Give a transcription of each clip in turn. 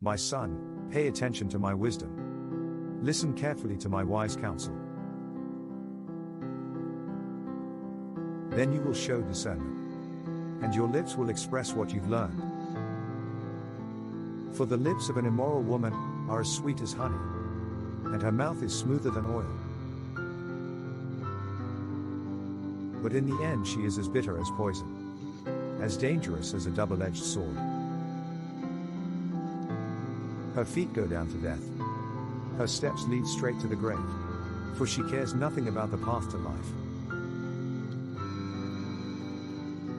My son, pay attention to my wisdom. Listen carefully to my wise counsel. Then you will show discernment, and your lips will express what you've learned. For the lips of an immoral woman are as sweet as honey, and her mouth is smoother than oil. But in the end she is as bitter as poison, as dangerous as a double-edged sword. Her feet go down to death. Her steps lead straight to the grave, for she cares nothing about the path to life.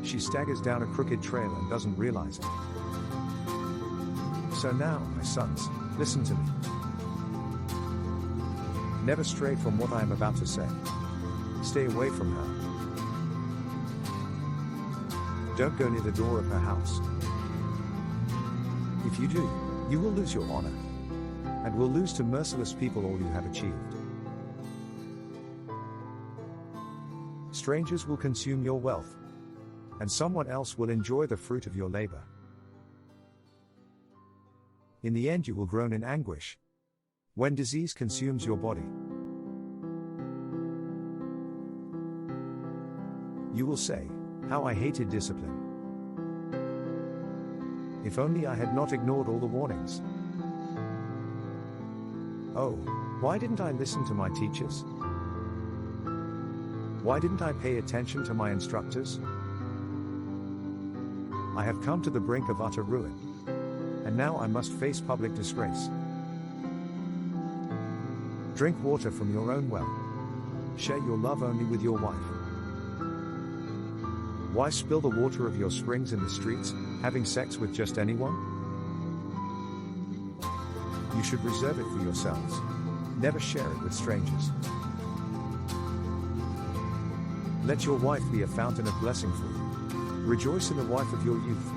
She staggers down a crooked trail and doesn't realize it. So now, my sons, listen to me. Never stray from what I am about to say. Stay away from her. Don't go near the door of her house. If you do, you will lose your honor, and will lose to merciless people all you have achieved. Strangers will consume your wealth, and someone else will enjoy the fruit of your labor. In the end you will groan in anguish, when disease consumes your body. You will say, "How I hated discipline. If only I had not ignored all the warnings. Oh, why didn't I listen to my teachers? Why didn't I pay attention to my instructors? I have come to the brink of utter ruin, and now I must face public disgrace. Drink water from your own well. Share your love only with your wife. Why spill the water of your springs in the streets, having sex with just anyone? You should reserve it for yourselves. Never share it with strangers. Let your wife be a fountain of blessing for you. Rejoice in the wife of your youth.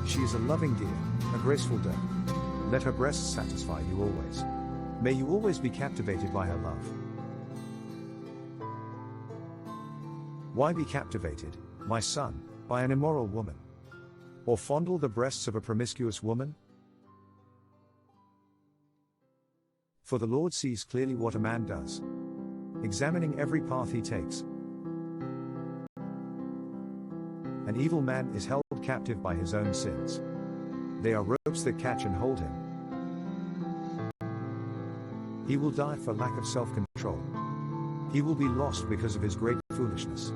She is a loving deer, a graceful doe. Let her breasts satisfy you always. May you always be captivated by her love. Why be captivated, my son, by an immoral woman? Or fondle the breasts of a promiscuous woman? For the Lord sees clearly what a man does, examining every path he takes. An evil man is held captive by his own sins. They are ropes that catch and hold him. He will die for lack of self-control. He will be lost because of his great foolishness.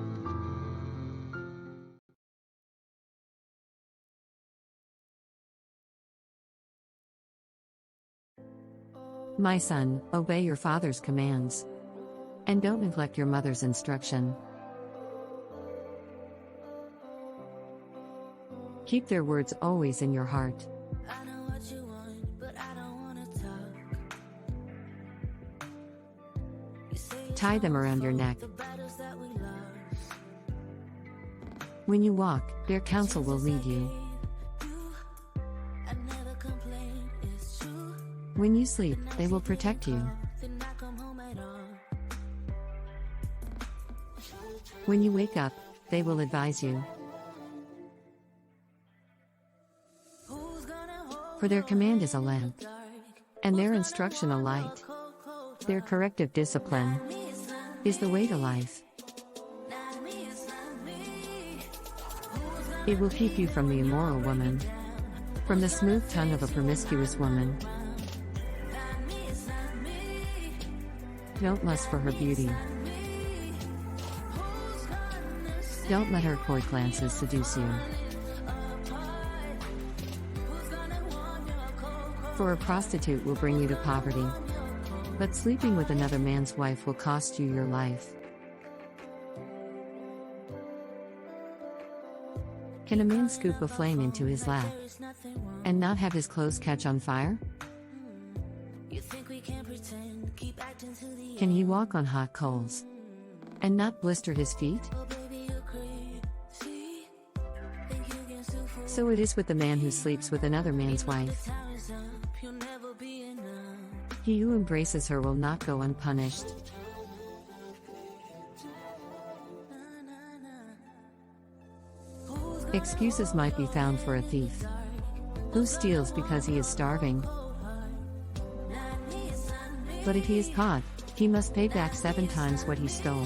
My son, obey your father's commands, and don't neglect your mother's instruction. Keep their words always in your heart. Tie them around your neck. When you walk, their counsel will lead you. When you sleep, they will protect you. When you wake up, they will advise you. For their command is a lamp, and their instruction a light. Their corrective discipline is the way to life. It will keep you from the immoral woman, from the smooth tongue of a promiscuous woman. Don't lust for her beauty. Don't let her coy glances seduce you. For a prostitute will bring you to poverty, but sleeping with another man's wife will cost you your life. Can a man scoop a flame into his lap and not have his clothes catch on fire? Can he walk on hot coals and not blister his feet? So it is with the man who sleeps with another man's wife. He who embraces her will not go unpunished. Excuses might be found for a thief who steals because he is starving. But if he is caught, he must pay back 7 times what he stole,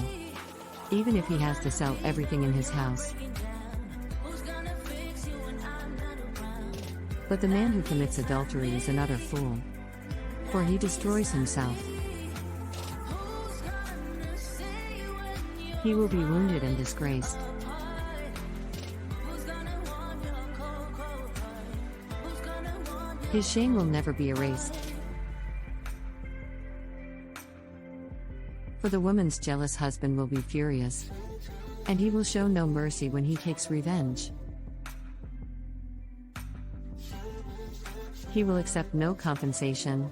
even if he has to sell everything in his house. But the man who commits adultery is an utter fool, for he destroys himself. He will be wounded and disgraced. His shame will never be erased. For the woman's jealous husband will be furious, and he will show no mercy when he takes revenge. He will accept no compensation,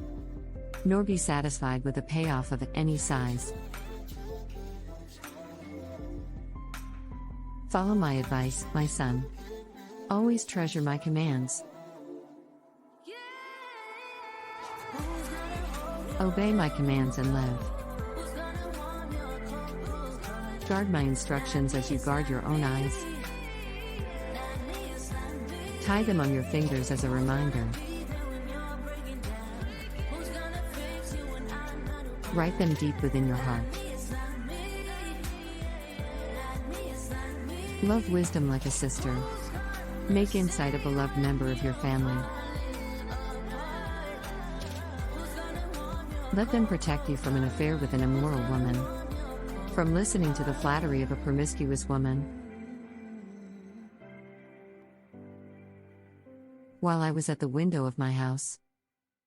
nor be satisfied with a payoff of any size. Follow my advice, my son. Always treasure my commands. Obey my commands and live. Guard my instructions as you guard your own eyes. Tie them on your fingers as a reminder. Write them deep within your heart. Love wisdom like a sister. Make insight a beloved member of your family. Let them protect you from an affair with an immoral woman, from listening to the flattery of a promiscuous woman. While I was at the window of my house,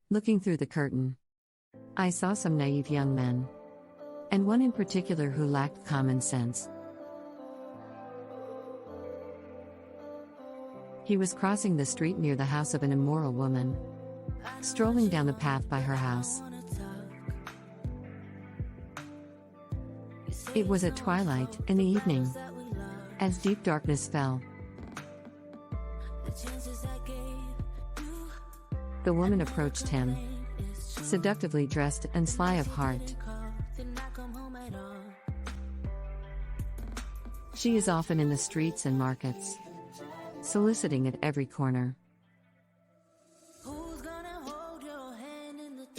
looking through the curtain, I saw some naive young men, and one in particular who lacked common sense. He was crossing the street near the house of an immoral woman, strolling down the path by her house. It was at twilight, in the evening, as deep darkness fell. The woman approached him, seductively dressed and sly of heart. She is often in the streets and markets, soliciting at every corner.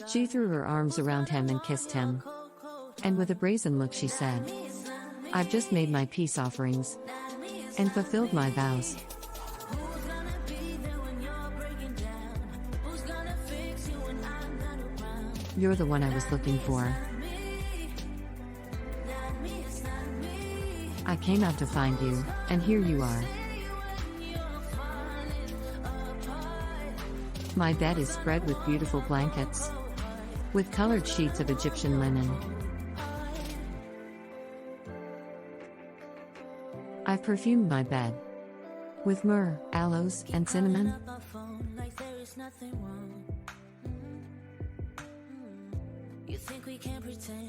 She threw her arms around him and kissed him. And with a brazen look she said, "I've just made my peace offerings and fulfilled my vows. You're the one I was looking for. I came out to find you, and here you are. My bed is spread with beautiful blankets, with colored sheets of Egyptian linen. I've perfumed my bed with myrrh, aloes, and cinnamon.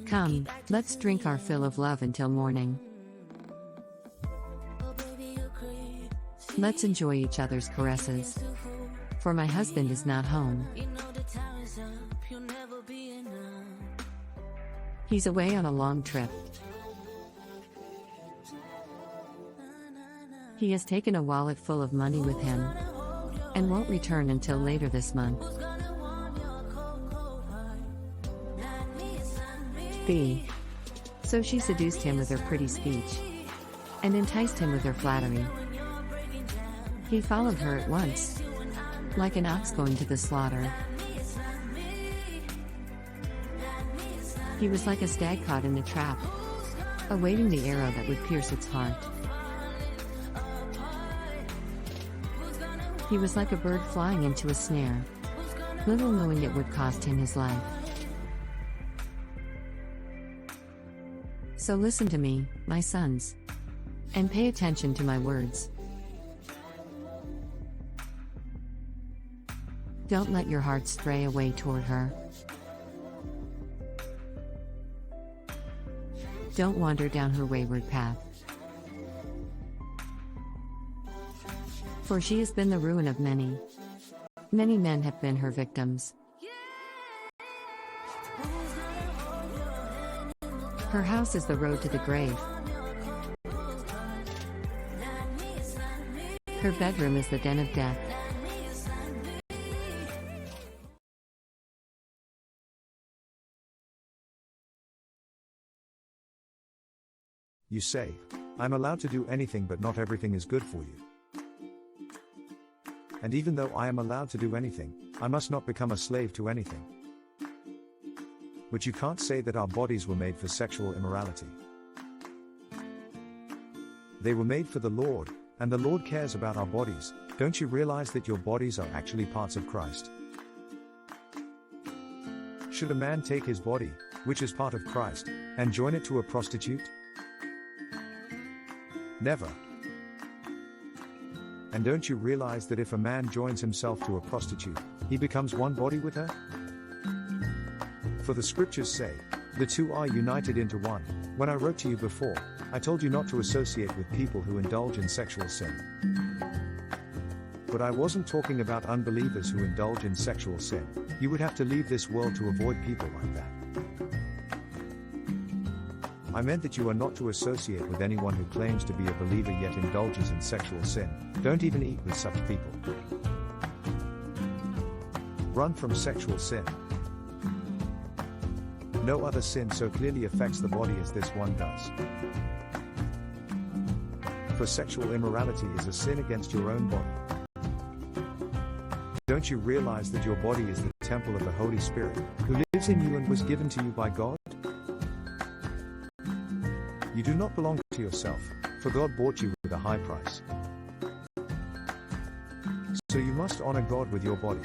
Come, let's drink our fill of love until morning. Let's enjoy each other's caresses, for my husband is not home. He's away on a long trip. He has taken a wallet full of money with him, and won't return until later this month." B. So she seduced him with her pretty speech, and enticed him with her flattery. He followed her at once, like an ox going to the slaughter. He was like a stag caught in a trap, awaiting the arrow that would pierce its heart. He was like a bird flying into a snare, little knowing it would cost him his life. So listen to me, my sons, and pay attention to my words. Don't let your heart stray away toward her. Don't wander down her wayward path. For she has been the ruin of many. Many men have been her victims. Her house is the road to the grave. Her bedroom is the den of death. You say, I'm allowed to do anything, but not everything is good for you. And even though I am allowed to do anything, I must not become a slave to anything. But you can't say that our bodies were made for sexual immorality. They were made for the Lord, and the Lord cares about our bodies. Don't you realize that your bodies are actually parts of Christ? Should a man take his body, which is part of Christ, and join it to a prostitute? Never. And don't you realize that if a man joins himself to a prostitute, he becomes one body with her? For the scriptures say, the two are united into one. When I wrote to you before, I told you not to associate with people who indulge in sexual sin. But I wasn't talking about unbelievers who indulge in sexual sin. You would have to leave this world to avoid people like that. I meant that you are not to associate with anyone who claims to be a believer yet indulges in sexual sin. Don't even eat with such people. Run from sexual sin. No other sin so clearly affects the body as this one does. For sexual immorality is a sin against your own body. Don't you realize that your body is the temple of the Holy Spirit, who lives in you and was given to you by God? You do not belong to yourself, for God bought you with a high price. So you must honor God with your body.